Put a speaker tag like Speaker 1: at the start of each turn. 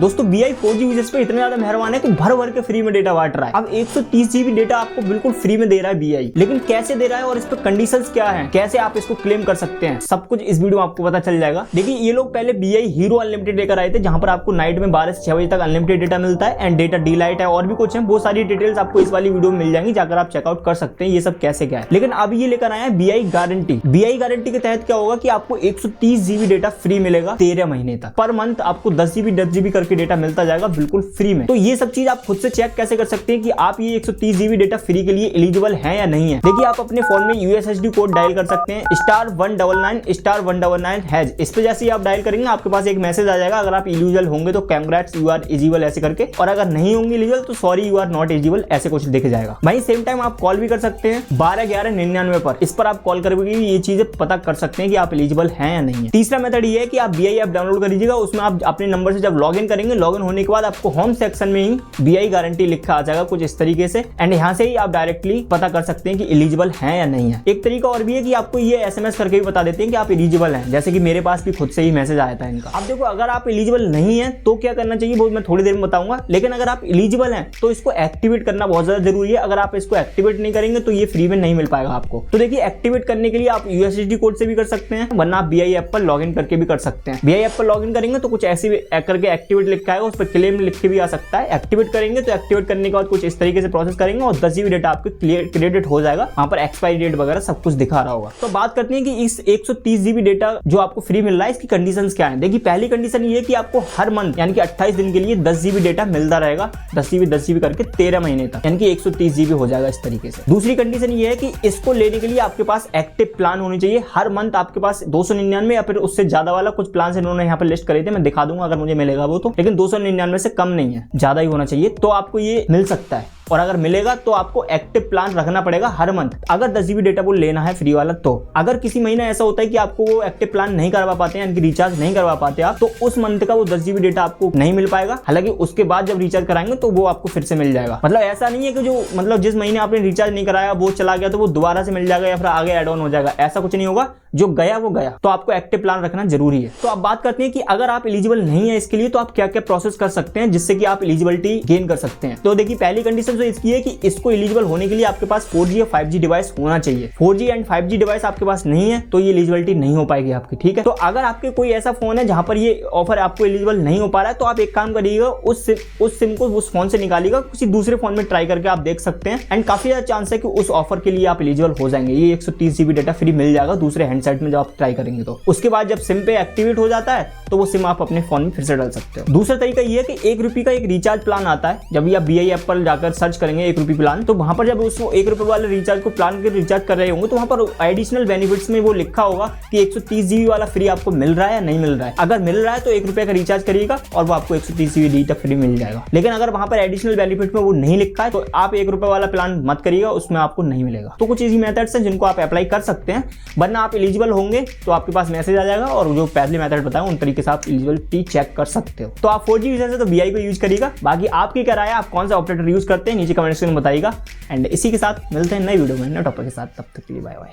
Speaker 1: दोस्तों BI 4G users पे इतने ज्यादा मेहरबान है कि भर भर के फ्री में डेटा बांट रहा है। अब 130 GB डेटा आपको बिल्कुल फ्री में दे रहा है BI, लेकिन कैसे दे रहा है और इस पे कंडीशंस क्या हैं, कैसे आप इसको क्लेम कर सकते हैं, सब कुछ इस वीडियो में आपको पता चल जाएगा। देखिए ये लोग पहले BI हीरो अनलिमिटेड लेकर आए थे, जहां पर आपको नाइट में 12 से 6 बजे तक अनलिमिटेड डेटा मिलता है एंड डेटा डीलाइट है और भी कुछ है। बहुत सारी डिटेल्स आपको इस वाली वीडियो में मिल जाएंगी, जाकर आप चेकआउट कर सकते हैं ये सब कैसे क्या है। लेकिन अब ये लेकर आए हैं BI गारंटी। BI गारंटी के तहत क्या होगा कि आपको 130 GB डेटा फ्री मिलेगा 13 महीने तक। पर मंथ आपको 10 GB करके डेटा मिलता जाएगा बिल्कुल फ्री में। तो ये सब चीज आप खुद से चेक कैसे कर सकते हैं कि आप ये 130 GB डेटा फ्री के लिए एलिजिबल हैं या नहीं है। देखिए आप अपने फोन में USSD कोड डायल कर सकते हैं *199*199#। इस पे जैसे ही आप डायल करेंगे आपके पास एक मैसेज आ जाएगा, अगर आप एलिजिबल होंगे तो कंग्रेट्स यू आर एलिजिबल ऐसे करके, और अगर नहीं होंगे एलिजिबल तो sorry you are not eligible ऐसे कुछ दिख जाएगा। वहीं सेम टाइम आप कॉल भी कर सकते हैं 121199 पर। इस पर आप कॉल करके ये चीजें पता कर सकते हैं कि आप एलिजिबल हैं या नहीं है। तीसरा मेथड ये है कि आप BI ऐप डाउनलोड कर लीजिएगा। उसमें आप अपने नंबर से जब लॉगिन करेंगे, लॉगिन होने के बाद आपको होम सेक्शन में ही BI गारंटी लिखा आ जाएगा कुछ इस तरीके से, एंड यहाँ से ही आप डायरेक्टली पता कर सकते हैं कि एलिजिबल हैं या नहीं है। एक तरीका और भी है कि आपको ये SMS करके भी बता देते हैं कि आप एलिजिबल हैं, जैसे कि मेरे पास भी खुद से ही मैसेज आया था इनका। अब देखो अगर आप एलिजिबल नहीं है तो क्या करना चाहिए वो मैं थोड़ी देर में बताऊंगा, लेकिन अगर आप एलिजिबल हैं तो इसको एक्टिवेट करना बहुत ज्यादा जरूरी है। अगर आप इसको एक्टिवेट नहीं करेंगे तो ये फ्री में नहीं मिल पाएगा आपको। तो देखिए एक्टिवेट करने के लिए आप USSD कोड से भी कर सकते हैं, वरना आप BI ऐप पर लॉगिन करके भी कर सकते हैं। BI ऐप पर लॉगिन करेंगे तो कुछ ऐसे करके एक्टिवेट लिखा है, उस पर क्लेम लिख के भी आ सकता है। एक्टिवेट करेंगे तो एक्टिवेट करने के बाद कुछ इस तरीके से प्रोसेस करेंगे और 10 GB डेटा आपके क्रेडिट हो जाएगा। वहां पर एक्सपायरी डेट वगैरह सब कुछ दिखा रहा होगा। तो बात करते हैं कि इस 130 GB डेटा जो आपको फ्री मिल रहा है इसकी कंडीशंस क्या है। देखिए पहली कंडीशन ये है कि आपको हर मंथ यानी कि 28 दिन के लिए 10 GB डेटा मिलता रहेगा, 10 GB करके 13 महीने तक, यानी कि 130 GB हो जाएगा इस तरीके से। दूसरी कंडीशन ये है कि इसको लेने के लिए आपके पास एक्टिव प्लान होनी चाहिए। हर मंथ आपके पास 299 या फिर उससे ज्यादा वाला कुछ प्लान इन्होंने यहाँ पर लिस्ट करे थे, मैं दिखा दूंगा अगर मुझे मिलेगा वो तो, लेकिन 299 से कम नहीं है, ज्यादा ही होना चाहिए। तो आपको ये मिल सकता है, और अगर मिलेगा तो आपको एक्टिव प्लान रखना पड़ेगा हर मंथ, अगर 10 GB डेटा वो लेना है फ्री वाला। तो अगर किसी महीने ऐसा होता है कि आपको वो एक्टिव प्लान नहीं करवा पाते हैं, यानी कि रिचार्ज नहीं करवा पाते आप, तो उस मंथ का वो 10 GB डेटा आपको नहीं मिल पाएगा। हालांकि उसके बाद जब रिचार्ज कराएंगे तो वो आपको फिर से मिल जाएगा। मतलब ऐसा नहीं है कि जो मतलब जिस महीने आपने रिचार्ज नहीं कराया वो चला गया तो वो दोबारा से मिल जाएगा या फिर आगे एड ऑन हो जाएगा, ऐसा कुछ नहीं होगा। जो गया वो गया। तो आपको एक्टिव प्लान रखना जरूरी है। तो अब बात करते हैं कि अगर आप एलिजिबल नहीं है इसके लिए तो आप क्या क्या प्रोसेस कर सकते हैं जिससे कि आप एलिजिबिलिटी गेन कर सकते हैं। तो देखिए पहली कंडीशन तो इसकी है कि इसको एलिजिबल होने के लिए आपके पास 4G या 5G डिवाइस होना चाहिए। 4G एंड 5G डिवाइस आपके पास नहीं है तो ये एलिजिबिलिटी नहीं हो पाएगी आपकी, ठीक है। तो अगर आपके कोई ऐसा फोन है जहां पर ये ऑफर आपको एलिजिबल नहीं हो पा रहा है तो आप एक काम करिएगा, उस सिम को उस फोन से निकालिएगा, किसी दूसरे फोन में ट्राई करके आप देख सकते हैं, एंड काफी ज्यादा चांस है कि उस ऑफर के लिए आप एलिजिबल हो जाएंगे। ये 130 GB डेटा फ्री मिल जाएगा दूसरे हैंडसेट में जब आप ट्राई करेंगे। तो उसके बाद जब सिम पे एक्टिवेट हो जाता है तो वो सिम आप अपने फोन में फिर से डाल सकते हो। दूसरा तरीका ये है कि 1 रुपये का एक रिचार्ज प्लान आता है। जब ये आप BI ऐप पर जाकर सर्च करेंगे 1 रुपये प्लान, तो वहां पर जब उसको 1 रुपये वाले रिचार्ज को प्लान के रिचार्ज कर रहे होंगे तो वहां पर एडिशनल बेनिफिट्स में वो लिखा होगा कि 130 GB वाला फ्री आपको मिल रहा है या नहीं मिल रहा है। अगर मिल रहा है तो 1 रुपये का रिचार्ज करिएगा और वो आपको 130 GB डेटा फ्री मिल जाएगा। लेकिन अगर वहां पर एडिशनल बेनिफिट में वो नहीं लिखा है तो आप 1 रुपये वाला प्लान मत करिएगा, उसमें आपको नहीं मिलेगा। तो कुछ इजी मेथड्स हैं जिनको आप अप्लाई कर सकते हैं, वरना आप एलिजिबल होंगे तो आपके पास मैसेज आ जाएगा और जो पहले मेथड बताया उन तरीके से आप एलिजिबिलिटी चेक कर सकते हो। तो आप 4G यूजर से तो BI को यूज करिएगा। बाकी आपकी क्या राय है, आप कौन सा ऑपरेटर यूज करते हैं नीचे कमेंट सेक्शन में बताइएगा। एंड इसी के साथ मिलते हैं नई वीडियो में नए टॉपिक के साथ, तब तक के लिए बाय बाय।